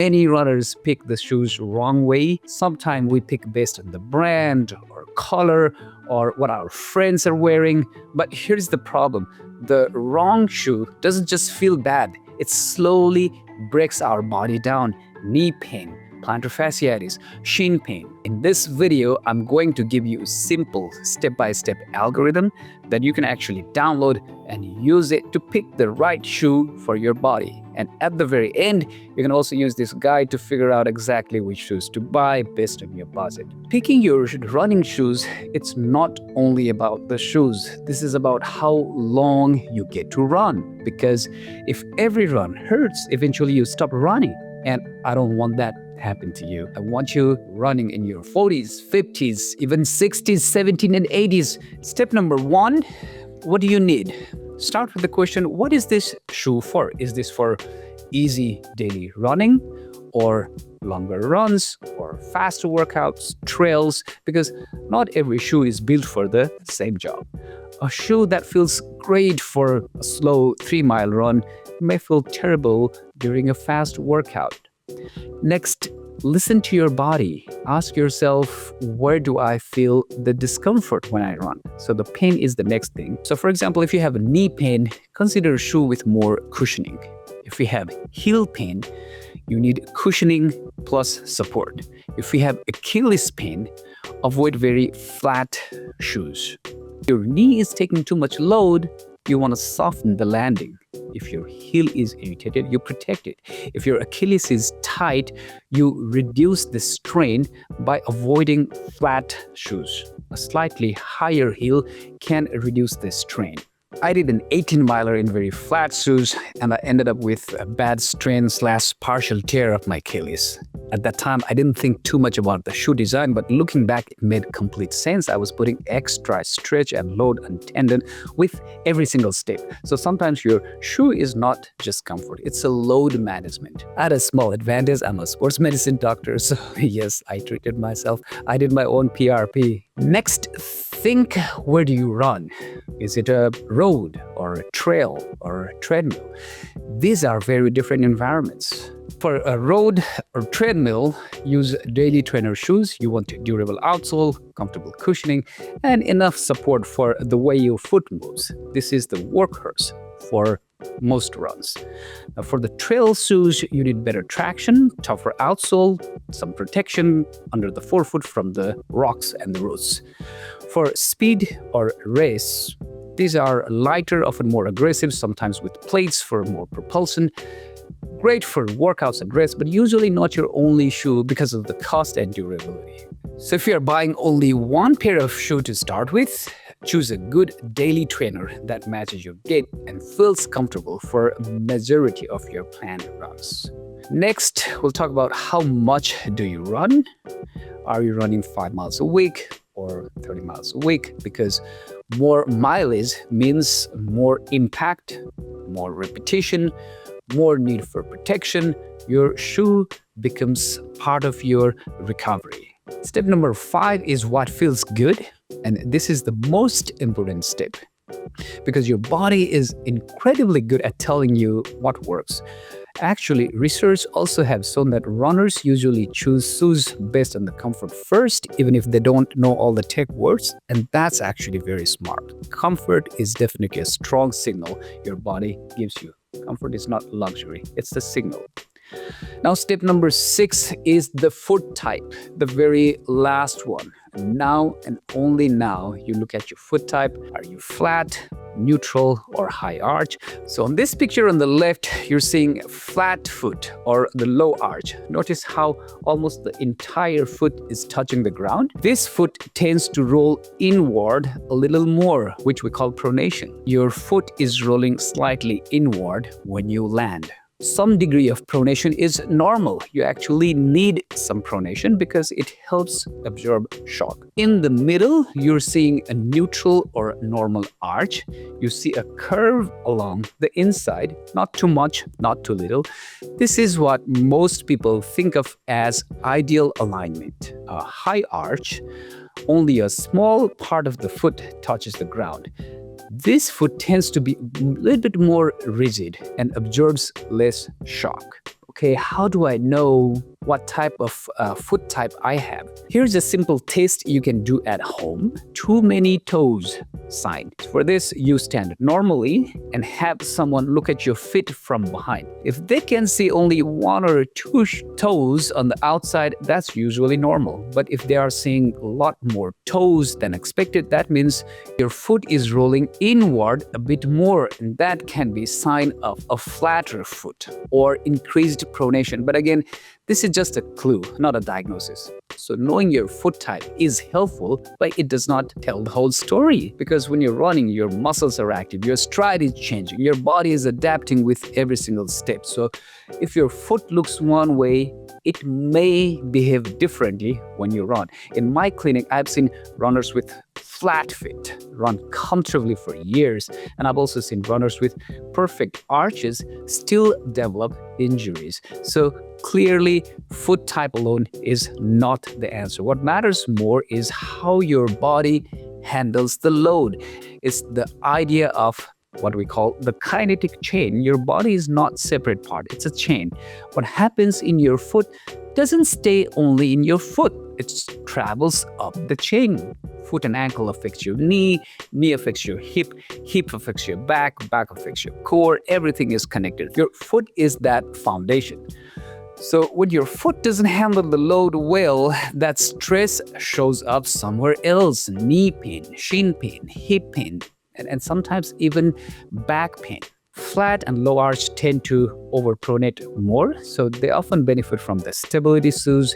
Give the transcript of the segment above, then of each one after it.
Many runners pick the shoes wrong way. Sometimes we pick based on the brand or color or what our friends are wearing. But here's the problem. The wrong shoe doesn't just feel bad. It slowly breaks our body down. Knee pain, plantar fasciitis, shin pain. In this video, I'm going to give you a simple step-by-step algorithm that you can actually download and use it to pick the right shoe for your body. And at the very end, you can also use this guide to figure out exactly which shoes to buy based on your budget. Picking your running shoes, it's not only about the shoes. This is about how long you get to run. Because if every run hurts, eventually you stop running. And I don't want that to happen to you. I want you running in your 40s, 50s, even 60s, 70s, and 80s. Step number 1, what do you need? Start with the question, what is this shoe for? Is this for easy daily running or longer runs or faster workouts, trails? Because not every shoe is built for the same job. A shoe that feels great for a slow 3-mile run may feel terrible during a fast workout. Next, listen to your body. Ask yourself, where do I feel the discomfort when I run? So the pain is the next thing. So for example, if you have a knee pain, consider a shoe with more cushioning. If you have heel pain, you need cushioning plus support. If you have Achilles pain, avoid very flat shoes. If your knee is taking too much load, you want to soften the landing. If your heel is irritated, you protect it. If your Achilles is tight, you reduce the strain by avoiding flat shoes. A slightly higher heel can reduce the strain. I did an 18-miler in very flat shoes, and I ended up with a bad strain/partial tear of my Achilles. At that time, I didn't think too much about the shoe design, but looking back, it made complete sense. I was putting extra stretch and load on tendon with every single step. So sometimes your shoe is not just comfort, it's a load management. I had a small advantage. I'm a sports medicine doctor, so yes, I treated myself. I did my own PRP. Next, think, where do you run? Is it a road or a trail or a treadmill? These are very different environments. For a road or treadmill, use daily trainer shoes. You want durable outsole, comfortable cushioning, and enough support for the way your foot moves. This is the workhorse for most runs. Now, for the trail shoes, you need better traction, tougher outsole, some protection under the forefoot from the rocks and the roots. For speed or race, these are lighter, often more aggressive, sometimes with plates for more propulsion. Great for workouts and rest, but usually not your only shoe because of the cost and durability. So if you're buying only one pair of shoes to start with, choose a good daily trainer that matches your gait and feels comfortable for a majority of your planned runs. Next, we'll talk about how much do you run? Are you running 5 miles a week or 30 miles a week? Because more mileage means more impact, more repetition, more need for protection. Your shoe becomes part of your recovery. Step number 5 is what feels good. And this is the most important step because your body is incredibly good at telling you what works. Actually, research also has shown that runners usually choose shoes based on the comfort first, even if they don't know all the tech words, and that's actually very smart. Comfort is definitely a strong signal your body gives you. Comfort is not luxury, it's the signal. Now, step number 6 is the foot type, the very last one. Now and only now, you look at your foot type. Are you flat, neutral, or high arch? So on this picture on the left, you're seeing flat foot or the low arch. Notice how almost the entire foot is touching the ground. This foot tends to roll inward a little more, which we call pronation. Your foot is rolling slightly inward when you land. Some degree of pronation is normal. You actually need some pronation because it helps absorb shock. In the middle, you're seeing a neutral or normal arch. You see a curve along the inside, not too much, not too little. This is what most people think of as ideal alignment. A high arch, only a small part of the foot touches the ground. This foot tends to be a little bit more rigid and absorbs less shock. okay, how do I know what type of foot type I have? Here's a simple test you can do at home. Too many toes sign. For this, you stand normally and have someone look at your feet from behind. If they can see only one or two toes on the outside, that's usually normal. But if they are seeing a lot more toes than expected, that means your foot is rolling inward a bit more, and that can be a sign of a flatter foot or increased pronation. But again, this is just a clue, not a diagnosis. So knowing your foot type is helpful, but it does not tell the whole story. Because when you're running, your muscles are active, your stride is changing, your body is adapting with every single step. So if your foot looks one way, it may behave differently when you run. In my clinic, I've seen runners with flat feet run comfortably for years, and I've also seen runners with perfect arches still develop injuries. So clearly, foot type alone is not the answer. What matters more is how your body handles the load. It's the idea of what we call the kinetic chain. Your body is not a separate part, it's a chain. What happens in your foot doesn't stay only in your foot, it travels up the chain. Foot and ankle affects your knee, knee affects your hip, hip affects your back, back affects your core. Everything is connected. Your foot is that foundation. So when your foot doesn't handle the load well, that stress shows up somewhere else. Knee pain, shin pain, hip pain, and sometimes even back pain. Flat and low arch tend to overpronate more, so they often benefit from the stability shoes.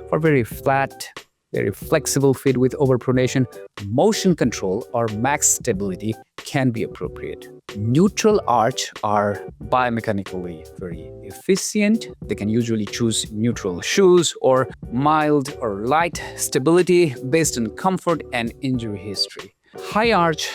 For very flat, very flexible feet with overpronation, motion control or max stability can be appropriate. Neutral arch are biomechanically very efficient. They can usually choose neutral shoes or mild or light stability based on comfort and injury history. High arch,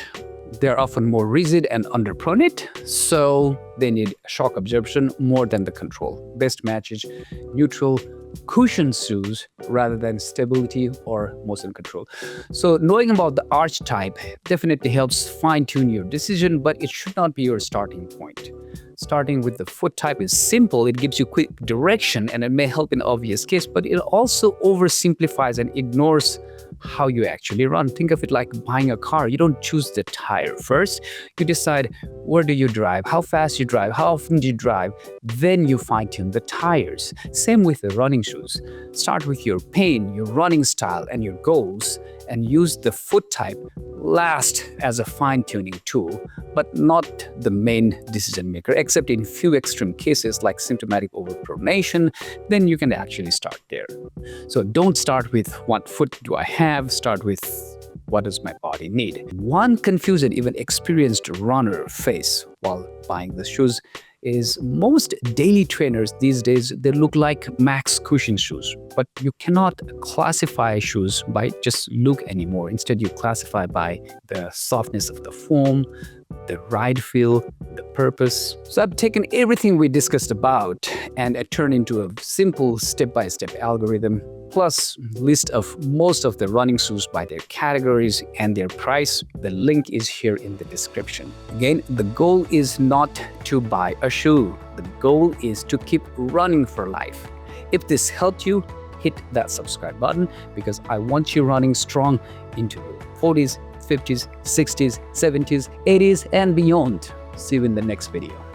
they're often more rigid and underpronate, so they need shock absorption more than the control. Best match is neutral cushion shoes rather than stability or motion control. So knowing about the arch type definitely helps fine-tune your decision, but it should not be your starting point. Starting with the foot type is simple. It gives you quick direction and it may help in obvious case, but it also oversimplifies and ignores how you actually run. Think of it like buying a car. You don't choose the tire first. You decide where do you drive, how fast you drive, how often do you drive. Then you fine-tune the tires. Same with the running shoes. Start with your pain, your running style, and your goals, and use the foot type last as a fine-tuning tool, but not the main decision maker, except in few extreme cases like symptomatic overpronation. Then you can actually start there. So don't start with what foot do I have, start with what does my body need. One confusion even experienced runner face while buying the shoes is most daily trainers these days, they look like max cushion shoes. But you cannot classify shoes by just look anymore. Instead, you classify by the softness of the foam, the ride feel, the purpose. So I've taken everything we discussed about and turned into a simple step-by-step algorithm, plus list of most of the running shoes by their categories and their price. The link is here in the description. Again, the goal is not to buy a shoe. The goal is to keep running for life. If this helped you, hit that subscribe button because I want you running strong into your 40s, 50s, 60s, 70s, 80s, and beyond. See you in the next video.